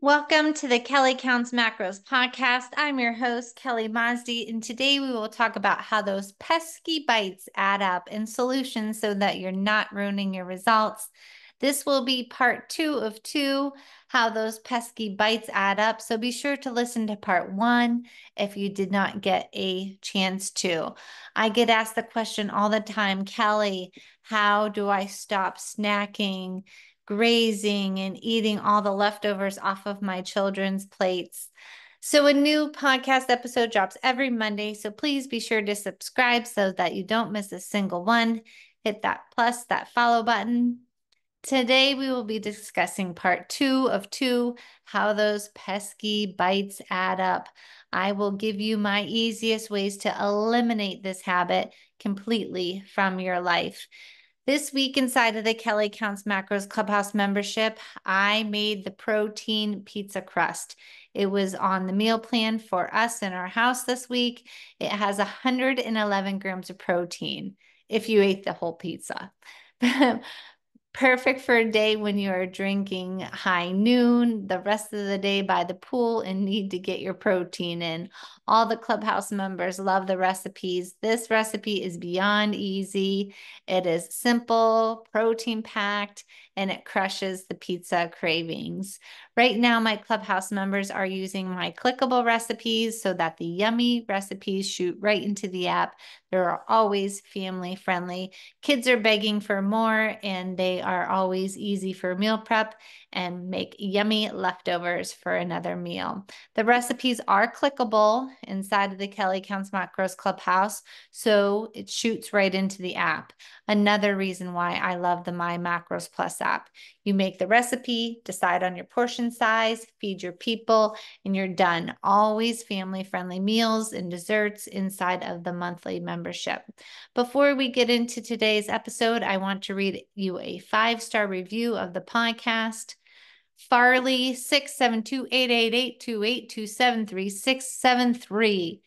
Welcome to the Kelly Counts Macros podcast. I'm your host, Kelly Mazdi, and today we will talk about how those pesky bites add up and solutions so that you're not ruining your results. This will be part 2 of 2, how those pesky bites add up. So be sure to listen to part 1 if you did not get a chance to. I get asked the question all the time, Kelly, how do I stop snacking, grazing, and eating all the leftovers off of my children's plates? So a new podcast episode drops every Monday, so please be sure to subscribe so that you don't miss a single one. Hit that follow button. Today we will be discussing part 2 of 2, how those pesky bites add up. I will give you my easiest ways to eliminate this habit completely from your life. This week inside of the Kelly Counts Macros Clubhouse membership, I made the protein pizza crust. It was on the meal plan for us in our house this week. It has 111 grams of protein if you ate the whole pizza. Perfect for a day when you are drinking high noon, the rest of the day by the pool, and need to get your protein in. All the Clubhouse members love the recipes. This recipe is beyond easy. It is simple, protein packed, and it crushes the pizza cravings. Right now, my Clubhouse members are using my clickable recipes so that the yummy recipes shoot right into the app. They're always family friendly. Kids are begging for more, and they are always easy for meal prep and make yummy leftovers for another meal. The recipes are clickable inside of the Kelly Counts Macros Clubhouse, so it shoots right into the app. Another reason why I love the My Macros Plus app. You make the recipe, decide on your portion size, feed your people, and you're done. Always family-friendly meals and desserts inside of the monthly membership. Before we get into today's episode, I want to read you a 5-star review of the podcast. Farley 672-888-28273-673.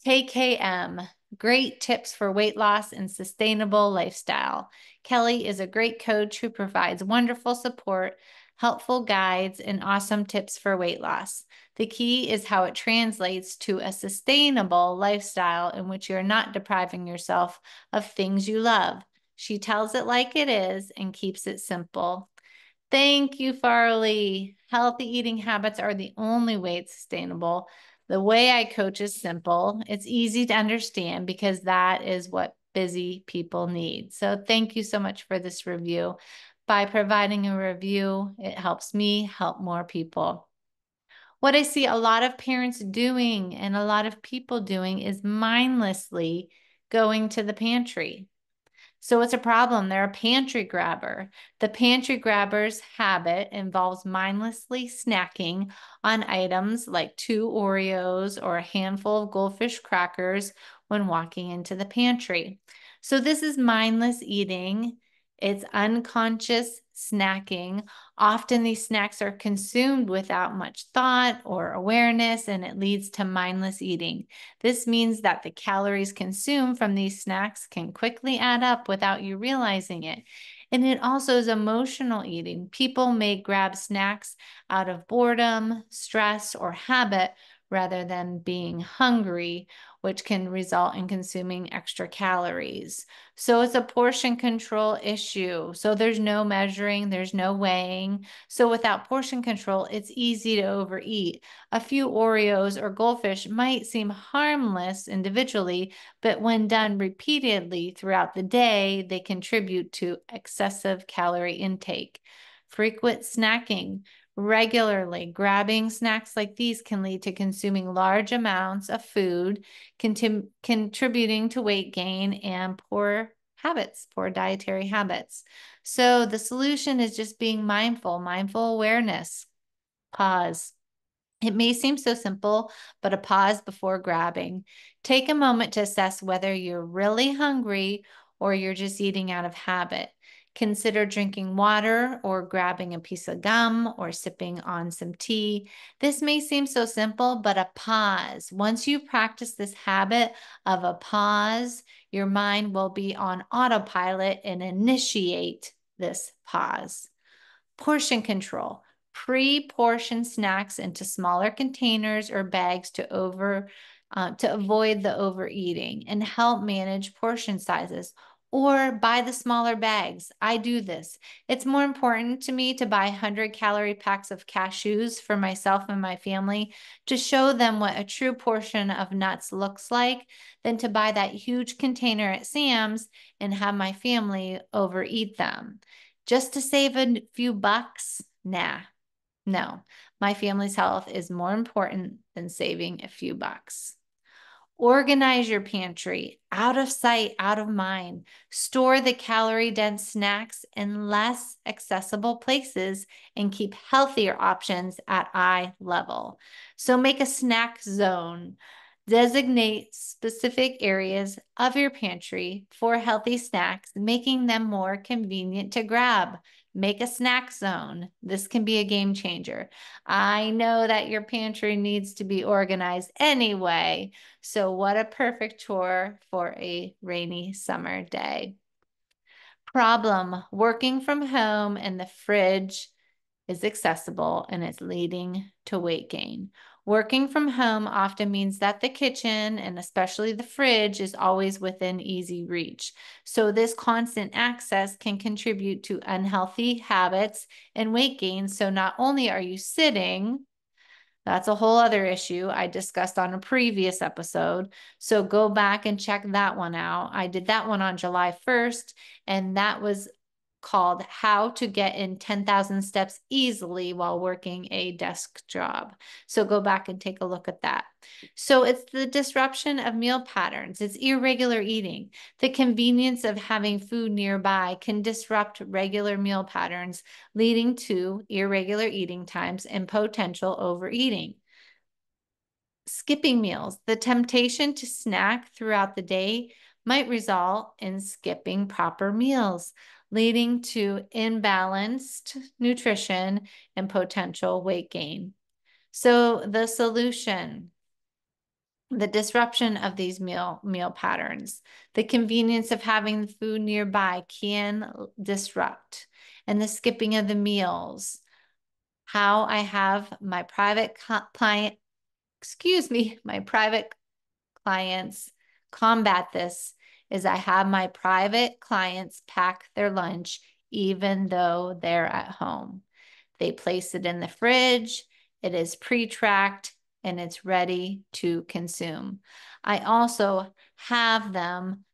KKM. Great tips for weight loss and sustainable lifestyle. Kelly is a great coach who provides wonderful support, helpful guides, and awesome tips for weight loss. The key is how it translates to a sustainable lifestyle in which you're not depriving yourself of things you love. She tells it like it is and keeps it simple. Thank you, Farley. Healthy eating habits are the only way it's sustainable. The way I coach is simple. It's easy to understand because that is what busy people need. So thank you so much for this review. By providing a review, it helps me help more people. What I see a lot of parents doing and a lot of people doing is mindlessly going to the pantry. So it's a problem. They're a pantry grabber. The pantry grabber's habit involves mindlessly snacking on items like 2 Oreos or a handful of Goldfish crackers when walking into the pantry. So this is mindless eating. It's unconscious snacking. Often these snacks are consumed without much thought or awareness, and it leads to mindless eating. This means that the calories consumed from these snacks can quickly add up without you realizing it. And it also is emotional eating. People may grab snacks out of boredom, stress, or habit rather than being hungry, which can result in consuming extra calories. So it's a portion control issue. So there's no measuring, there's no weighing. So without portion control, it's easy to overeat. A few Oreos or Goldfish might seem harmless individually, but when done repeatedly throughout the day, they contribute to excessive calorie intake. Frequent snacking. Regularly grabbing snacks like these can lead to consuming large amounts of food, contributing to weight gain and poor habits, poor dietary habits. So the solution is just being mindful awareness. Pause. It may seem so simple, but a pause before grabbing. Take a moment to assess whether you're really hungry or you're just eating out of habit. Consider drinking water or grabbing a piece of gum or sipping on some tea. This may seem so simple, but a pause. Once you practice this habit of a pause, your mind will be on autopilot and initiate this pause. Portion control. Pre-portion snacks into smaller containers or bags to avoid the overeating and help manage portion sizes. Or buy the smaller bags. I do this. It's more important to me to buy 100-calorie packs of cashews for myself and my family to show them what a true portion of nuts looks like than to buy that huge container at Sam's and have my family overeat them. Just to save a few bucks? Nah, no. My family's health is more important than saving a few bucks. Organize your pantry, out of sight, out of mind. Store the calorie-dense snacks in less accessible places and keep healthier options at eye level. So make a snack zone. Designate specific areas of your pantry for healthy snacks, making them more convenient to grab. Make a snack zone. This can be a game changer. I know that your pantry needs to be organized anyway, so what a perfect chore for a rainy summer day. Problem: working from home and the fridge is accessible and it's leading to weight gain. Working from home often means that the kitchen and especially the fridge is always within easy reach. So this constant access can contribute to unhealthy habits and weight gain. So not only are you sitting, that's a whole other issue I discussed on a previous episode. So go back and check that one out. I did that one on July 1st, and that was called How to Get in 10,000 Steps Easily While Working a Desk Job. So go back and take a look at that. So it's the disruption of meal patterns. It's irregular eating. The convenience of having food nearby can disrupt regular meal patterns, leading to irregular eating times and potential overeating. Skipping meals. The temptation to snack throughout the day might result in skipping proper meals, leading to imbalanced nutrition and potential weight gain. So the solution: the disruption of these meal patterns. The convenience of having the food nearby can disrupt. And the skipping of the meals. How I have my private clients combat this is I have my private clients pack their lunch even though they're at home. They place it in the fridge, it is pre-tracked, and it's ready to consume. I also have them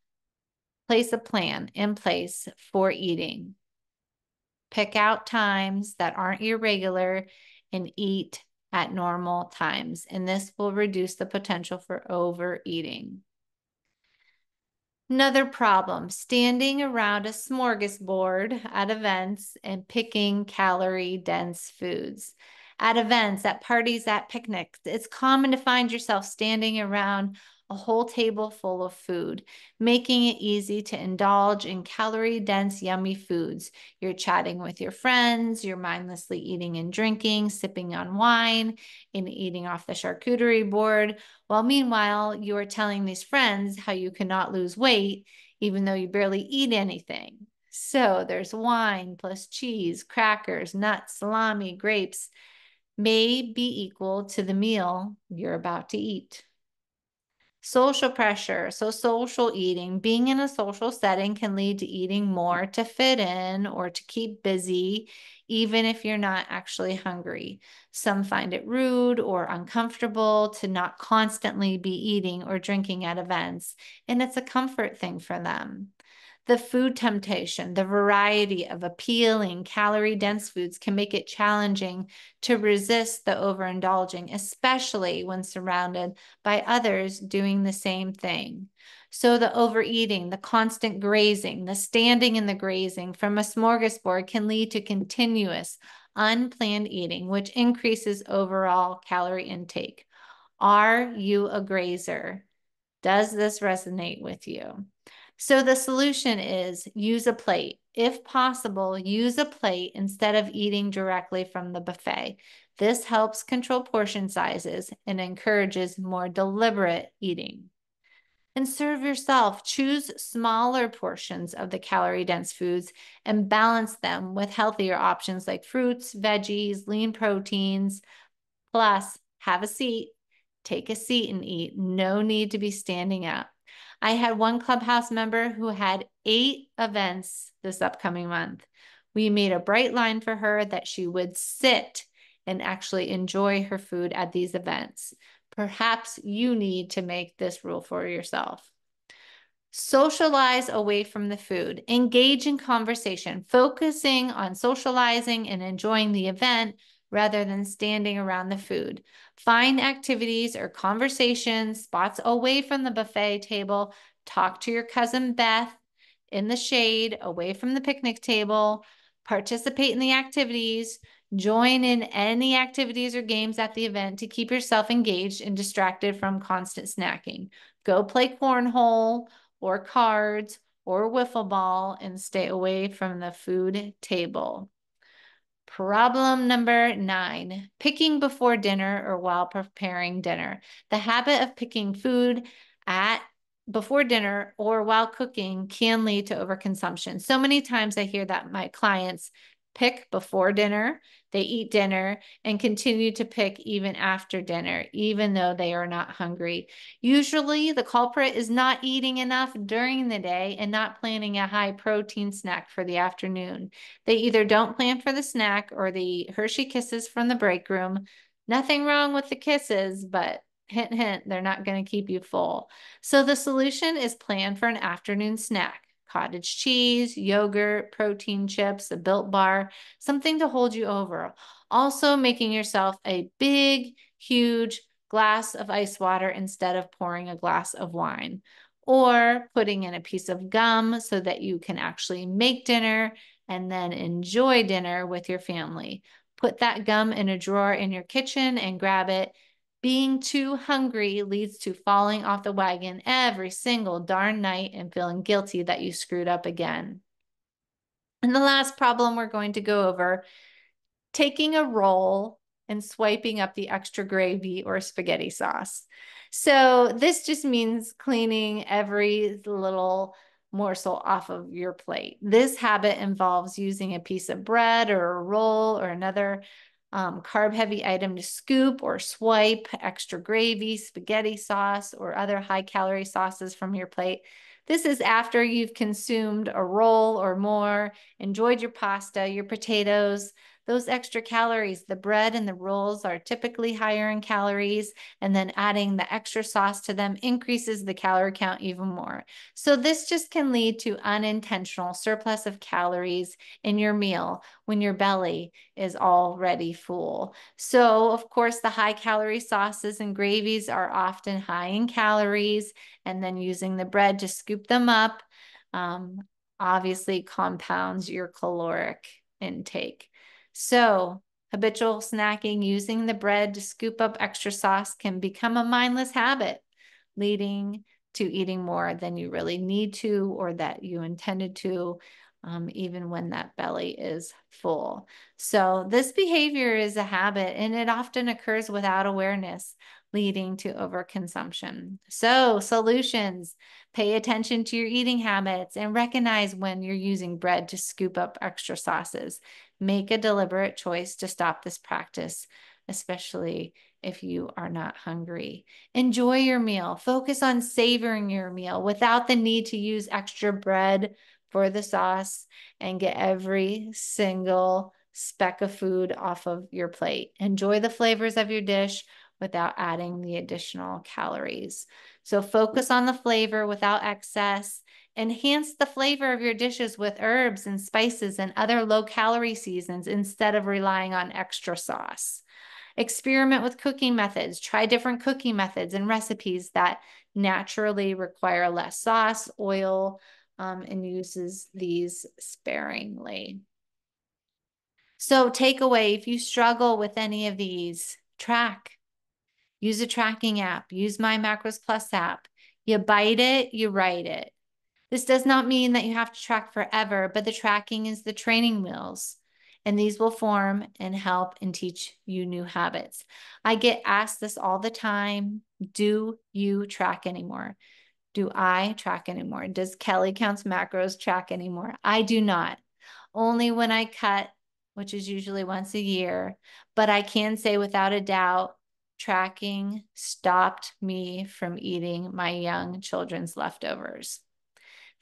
place a plan in place for eating. Pick out times that aren't irregular and eat at normal times, and this will reduce the potential for overeating. Another problem: standing around a smorgasbord at events and picking calorie-dense foods. At events, at parties, at picnics, it's common to find yourself standing around a whole table full of food, making it easy to indulge in calorie-dense, yummy foods. You're chatting with your friends, you're mindlessly eating and drinking, sipping on wine, and eating off the charcuterie board, while meanwhile, you are telling these friends how you cannot lose weight, even though you barely eat anything. So there's wine plus cheese, crackers, nuts, salami, grapes may be equal to the meal you're about to eat. Social pressure. So social eating. Being in a social setting can lead to eating more to fit in or to keep busy, even if you're not actually hungry. Some find it rude or uncomfortable to not constantly be eating or drinking at events, and it's a comfort thing for them. The food temptation, the variety of appealing calorie-dense foods can make it challenging to resist the overindulging, especially when surrounded by others doing the same thing. So the overeating, the constant grazing, the standing in the grazing from a smorgasbord can lead to continuous, unplanned eating, which increases overall calorie intake. Are you a grazer? Does this resonate with you? So the solution is use a plate. If possible, use a plate instead of eating directly from the buffet. This helps control portion sizes and encourages more deliberate eating. and serve yourself. Choose smaller portions of the calorie-dense foods and balance them with healthier options like fruits, veggies, lean proteins. Plus, have a seat, take a seat and eat. No need to be standing up. I had one Clubhouse member who had 8 events this upcoming month. We made a bright line for her that she would sit and actually enjoy her food at these events. Perhaps you need to make this rule for yourself. Socialize away from the food. Engage in conversation, focusing on socializing and enjoying the event rather than standing around the food. Find activities or conversation spots away from the buffet table. Talk to your cousin Beth in the shade, away from the picnic table. Participate in the activities. Join in any activities or games at the event to keep yourself engaged and distracted from constant snacking. Go play cornhole or cards or wiffle ball and stay away from the food table. Problem number 9, picking before dinner or while preparing dinner. The habit of picking food at before dinner or while cooking can lead to overconsumption. So many times I hear that my clients pick before dinner, they eat dinner, and continue to pick even after dinner, even though they are not hungry. Usually the culprit is not eating enough during the day and not planning a high protein snack for the afternoon. They either don't plan for the snack or the Hershey Kisses from the break room. Nothing wrong with the kisses, but hint, hint, they're not going to keep you full. So the solution is plan for an afternoon snack. Cottage cheese, yogurt, protein chips, a Built Bar, something to hold you over. Also making yourself a big, huge glass of ice water instead of pouring a glass of wine. Or putting in a piece of gum so that you can actually make dinner and then enjoy dinner with your family. Put that gum in a drawer in your kitchen and grab it. Being too hungry leads to falling off the wagon every single darn night and feeling guilty that you screwed up again. And the last problem we're going to go over, taking a roll and swiping up the extra gravy or spaghetti sauce. So this just means cleaning every little morsel off of your plate. This habit involves using a piece of bread or a roll or another carb-heavy item to scoop or swipe extra gravy, spaghetti sauce, or other high-calorie sauces from your plate. This is after you've consumed a roll or more, enjoyed your pasta, your potatoes, those extra calories. The bread and the rolls are typically higher in calories, and then adding the extra sauce to them increases the calorie count even more. So this just can lead to unintentional surplus of calories in your meal when your belly is already full. So of course, the high calorie sauces and gravies are often high in calories, and then using the bread to scoop them up obviously compounds your caloric intake. So habitual snacking using the bread to scoop up extra sauce can become a mindless habit, leading to eating more than you really need to or that you intended to, even when that belly is full. So this behavior is a habit and it often occurs without awareness, leading to overconsumption. So solutions, pay attention to your eating habits and recognize when you're using bread to scoop up extra sauces. Make a deliberate choice to stop this practice, especially if you are not hungry. Enjoy your meal. Focus on savoring your meal without the need to use extra bread for the sauce and get every single speck of food off of your plate. Enjoy the flavors of your dish without adding the additional calories. So focus on the flavor without excess. Enhance the flavor of your dishes with herbs and spices and other low-calorie seasons instead of relying on extra sauce. Experiment with cooking methods. Try different cooking methods and recipes that naturally require less sauce, oil, and uses these sparingly. So takeaway, if you struggle with any of these, track. Use a tracking app. Use My Macros Plus app. You bite it, you write it. This does not mean that you have to track forever, but the tracking is the training wheels, and these will form and help and teach you new habits. I get asked this all the time. Do you track anymore? Do I track anymore? Does Kelly Counts Macros track anymore? I do not. Only when I cut, which is usually once a year. But I can say without a doubt, tracking stopped me from eating my young children's leftovers.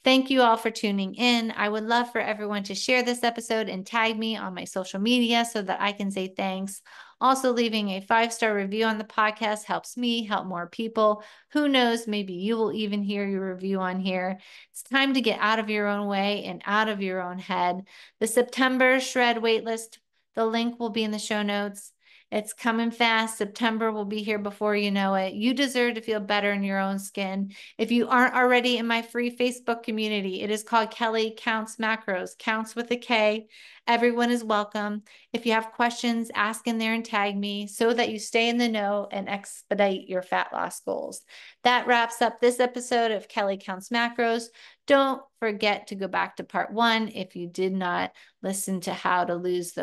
Thank you all for tuning in. I would love for everyone to share this episode and tag me on my social media so that I can say thanks. Also, leaving a 5-star review on the podcast helps me help more people. Who knows, maybe you will even hear your review on here. It's time to get out of your own way and out of your own head. The September Shred waitlist, the link will be in the show notes. It's coming fast. September will be here before you know it. You deserve to feel better in your own skin. If you aren't already in my free Facebook community, it is called Kelly Counts Macros, counts with a K. Everyone is welcome. If you have questions, ask in there and tag me so that you stay in the know and expedite your fat loss goals. That wraps up this episode of Kelly Counts Macros. Don't forget to go back to part 1 if you did not listen to how to lose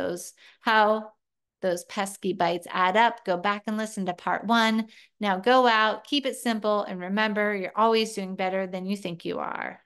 how those pesky bites add up. Go back and listen to part 1. Now go out, keep it simple, and remember, you're always doing better than you think you are.